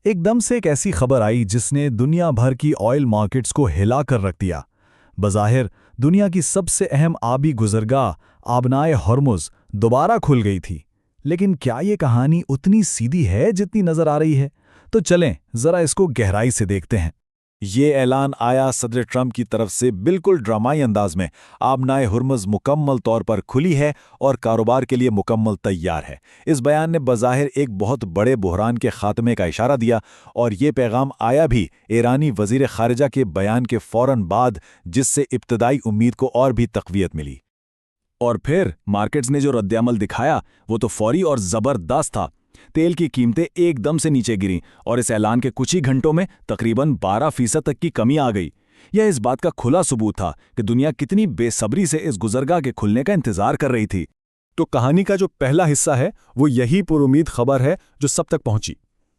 एकदम से एक ऐसी खबर आई जिसने दुनिया भर की ऑयल मार्केट्स को हिला कर रख दिया। बज़ाहिर दुनिया की सबसे अहम आबी गुज़रगाह आबनाए हॉर्मुज़ दोबारा खुल गई थी। लेकिन क्या ये कहानी उतनी सीधी है जितनी नज़र आ रही है? तो चलें ज़रा इसको गहराई से देखते हैं। ये ऐलान आया सदर ट्रंप की तरफ से बिल्कुल ड्रामाई अंदाज में। आबनाए हुर्मुज़ मुकम्मल तौर पर खुली है और कारोबार के लिए मुकम्मल तैयार है। इस बयान ने बज़ाहिर एक बहुत बड़े बुहरान के खात्मे का इशारा दिया और ये पैगाम आया भी ईरानी वज़ीर ख़ारिजा के बयान के फ़ौरन बाद, जिससे इब्तदाई उम्मीद को और भी तक़वियत मिली। और फिर मार्केट्स ने जो रद्द-ए-अमल दिखाया वो तो फौरी और ज़बरदस्त था। तेल की कीमतें एकदम से नीचे गिरीं और इस ऐलान के कुछ ही घंटों में तकरीबन 12% तक की कमी आ गई। यह इस बात का खुला सबूत था कि दुनिया कितनी बेसब्री से इस गुज़रगाह के खुलने का इंतजार कर रही थी। तो कहानी का जो पहला हिस्सा है वो यही पुरुमीद खबर है जो सब तक पहुंची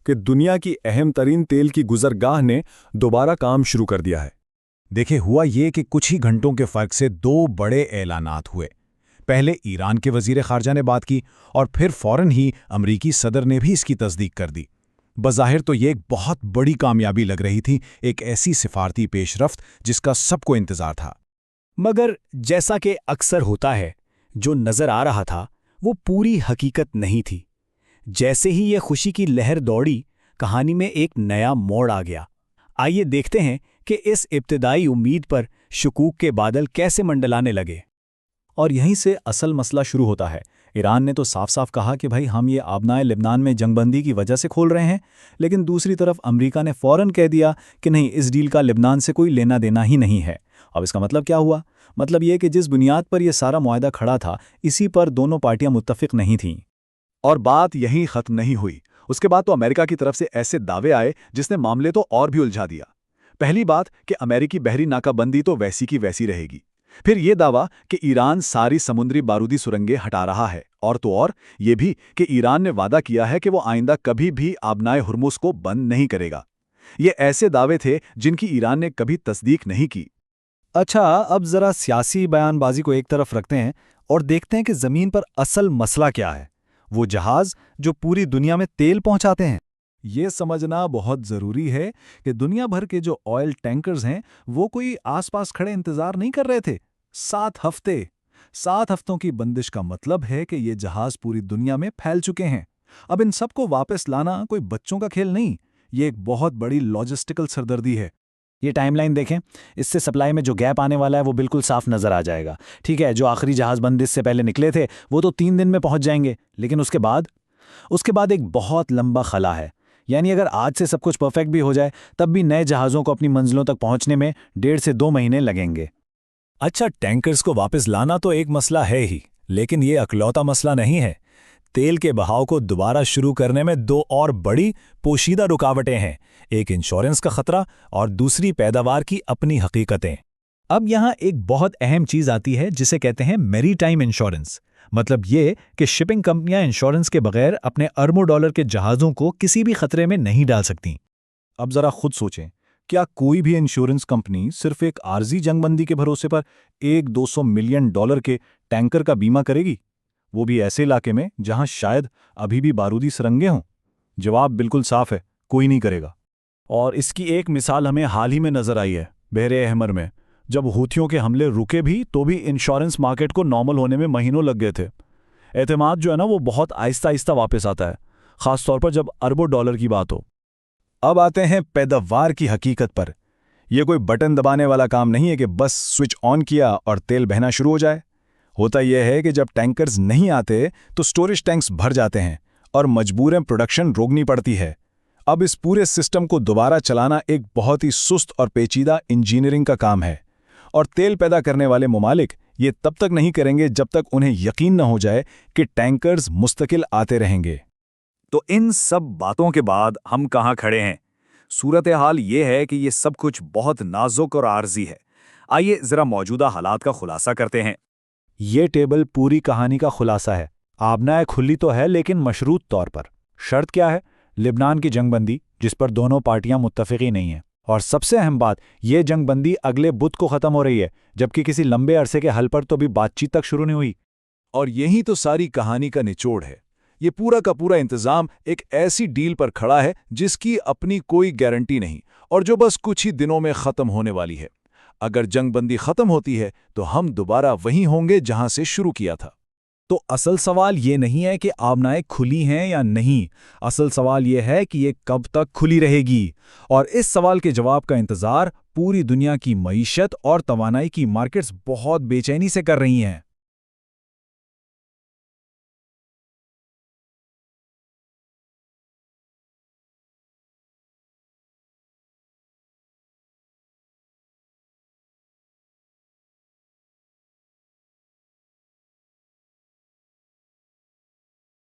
कि दुनिया की अहम तरीन तेल की गुज़रगाह ने दोबारा काम शुरू कर दिया है। देखिए, हुआ ये कि कुछ ही घंटों के फ़र्क से दो बड़े ऐलानात हुए। पहले ईरान के वज़ीर ख़ारिजा ने बात की और फिर फ़ौरन ही अमरीकी सदर ने भी इसकी तस्दीक कर दी। बज़ाहिर तो ये एक बहुत बड़ी कामयाबी लग रही थी, एक ऐसी सिफारती पेशरफ्त जिसका सबको इंतज़ार था। मगर जैसा कि अक्सर होता है, जो नज़र आ रहा था वो पूरी हकीकत नहीं थी। जैसे ही ये खुशी की लहर दौड़ी, कहानी में एक नया मोड़ आ गया। आइए देखते हैं कि इस इब्तिदाई उम्मीद पर शकूक के बादल कैसे मंडलाने लगे। और यहीं से असल मसला शुरू होता है। ईरान ने तो साफ साफ कहा कि भाई हम ये आबनाए लिबनान में जंगबंदी की वजह से खोल रहे हैं, लेकिन दूसरी तरफ अमेरिका ने फ़ौरन कह दिया कि नहीं, इस डील का लिबनान से कोई लेना देना ही नहीं है। अब इसका मतलब क्या हुआ? मतलब ये कि जिस बुनियाद पर यह सारा मुआहदा खड़ा था, इसी पर दोनों पार्टियां मुत्तफिक नहीं थीं। और बात यहीं ख़त्म नहीं हुई। उसके बाद तो अमेरिका की तरफ से ऐसे दावे आए जिसने मामले तो और भी उलझा दिया। पहली बात कि अमेरिकी बहरी नाकाबंदी तो वैसी की वैसी रहेगी। फिर ये दावा कि ईरान सारी समुद्री बारूदी सुरंगें हटा रहा है, और तो और ये भी कि ईरान ने वादा किया है कि वो आइंदा कभी भी आबनाए हुर्मुज़ को बंद नहीं करेगा। ये ऐसे दावे थे जिनकी ईरान ने कभी तस्दीक नहीं की। अच्छा, अब ज़रा सियासी बयानबाजी को एक तरफ रखते हैं और देखते हैं कि ज़मीन पर असल मसला क्या है। वो जहाज़ जो पूरी दुनिया में तेल पहुंचाते हैं। ये समझना बहुत ज़रूरी है कि दुनिया भर के जो ऑयल टैंकर्स हैं वो कोई आसपास खड़े इंतज़ार नहीं कर रहे थे। 7 हफ्तों की बंदिश का मतलब है कि ये जहाज़ पूरी दुनिया में फैल चुके हैं। अब इन सबको वापस लाना कोई बच्चों का खेल नहीं, ये एक बहुत बड़ी लॉजिस्टिकल सरदर्दी है। ये टाइमलाइन देखें, इससे सप्लाई में जो गैप आने वाला है वो बिल्कुल साफ नज़र आ जाएगा। ठीक है, जो आखिरी जहाज़ बंदिश से पहले निकले थे वो तो 3 दिन में पहुंच जाएंगे, लेकिन उसके बाद एक बहुत लंबा खला है। यानी अगर आज से सब कुछ परफेक्ट भी हो जाए, तब भी नए जहाज़ों को अपनी मंजिलों तक पहुंचने में 1.5 से 2 महीने लगेंगे। अच्छा, टैंकर्स को वापस लाना तो एक मसला है ही, लेकिन ये अकलौता मसला नहीं है। तेल के बहाव को दोबारा शुरू करने में 2 और बड़ी पोशीदा रुकावटें हैं। एक इंश्योरेंस का खतरा और दूसरी पैदावार की अपनी हकीकतें। अब यहाँ एक बहुत अहम चीज़ आती है जिसे कहते हैं मैरीटाइम इंश्योरेंस। मतलब ये कि शिपिंग कंपनियां इंश्योरेंस के बगैर अपने अरबों डॉलर के जहाज़ों को किसी भी खतरे में नहीं डाल सकती। अब ज़रा खुद सोचें, क्या कोई भी इंश्योरेंस कंपनी सिर्फ एक आर्जी जंगबंदी के भरोसे पर 100-200 मिलियन डॉलर के टैंकर का बीमा करेगी? वो भी ऐसे इलाके में जहां शायद अभी भी बारूदी सुरंगें हों? जवाब बिल्कुल साफ है, कोई नहीं करेगा। और इसकी एक मिसाल हमें हाल ही में नजर आई है, बहरे अहमर में। जब हूथियों के हमले रुके भी तो भी इंश्योरेंस मार्केट को नॉर्मल होने में महीनों लग गए थे। एतमाद जो है ना वो बहुत आहिस्ता आहिस्ता वापस आता है, खासतौर पर जब अरबों डॉलर की बात हो। अब आते हैं पैदावार की हकीकत पर। यह कोई बटन दबाने वाला काम नहीं है कि बस स्विच ऑन किया और तेल बहना शुरू हो जाए। होता यह है कि जब टैंकर्स नहीं आते तो स्टोरेज टैंक्स भर जाते हैं और मजबूरन प्रोडक्शन रोकनी पड़ती है। अब इस पूरे सिस्टम को दोबारा चलाना एक बहुत ही सुस्त और पेचीदा इंजीनियरिंग का काम है, और तेल पैदा करने वाले ममालिक ये तब तक नहीं करेंगे जब तक उन्हें यकीन न हो जाए कि टैंकर्स मुस्तकिल आते रहेंगे। तो इन सब बातों के बाद हम कहाँ खड़े हैं? सूरत हाल ये है कि ये सब कुछ बहुत नाजुक और आर्जी है। आइए ज़रा मौजूदा हालात का खुलासा करते हैं। ये टेबल पूरी कहानी का खुलासा है। आबनाए खुली तो है, लेकिन मशरूत तौर पर। शर्त क्या है? लिबनान की जंगबंदी, जिस पर दोनों पार्टियां मुत्तफिकी नहीं हैं। और सबसे अहम बात, ये जंगबंदी अगले बुध को ख़त्म हो रही है, जबकि किसी लंबे अरसे के हल पर तो भी बातचीत तक शुरू नहीं हुई। और यही तो सारी कहानी का निचोड़ है। ये पूरा का पूरा इंतजाम एक ऐसी डील पर खड़ा है जिसकी अपनी कोई गारंटी नहीं और जो बस कुछ ही दिनों में खत्म होने वाली है। अगर जंगबंदी खत्म होती है तो हम दोबारा वहीं होंगे जहां से शुरू किया था। तो असल सवाल ये नहीं है कि आबनाएं खुली हैं या नहीं, असल सवाल ये है कि ये कब तक खुली रहेगी। और इस सवाल के जवाब का इंतजार पूरी दुनिया की मईशत और तवानाई की मार्केट्स बहुत बेचैनी से कर रही हैं।